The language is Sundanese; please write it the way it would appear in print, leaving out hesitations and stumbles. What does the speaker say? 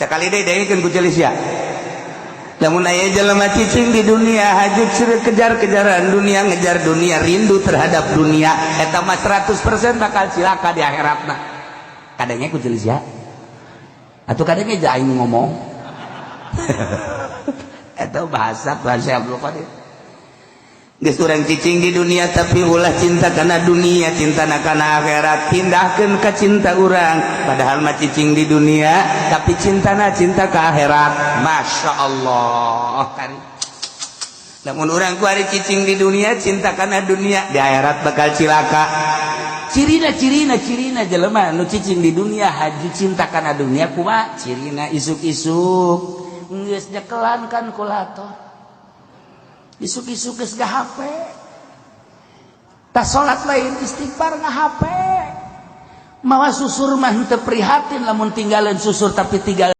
sekali deh dengkeun ku celis ya. Lamun aya jelema cicing di dunia hajut seueur kejar-kejaran dunia, ngejar dunia, rindu terhadap dunia, eta mah 100% bakal cilaka di akhiratna. Kadenge ku celis ya. Atuh kadenge ja aing ngomong. Eta bahasa Abdul Qadir. Geus urang cicing di dunia tapi ulah cinta kana dunia, cintana kana akhirat, pindahkeun ka cinta urang. Padahal mah cicing di dunia tapi cintana cinta ka akhirat. Masyaallah kan. Lamun urang ku ari cicing di dunia cinta kana dunia, di akhirat bakal cilaka. Cirina jelema nu cicing di dunia haji cinta kana dunia kumaha? Cirina isuk-isuk geus nyekelan kan kulator. Isuk-isuk geus HP. Tas salat lain istighfar HP. Mawa susur mah henteu prihatin lamun tinggalan susur tapi tinggal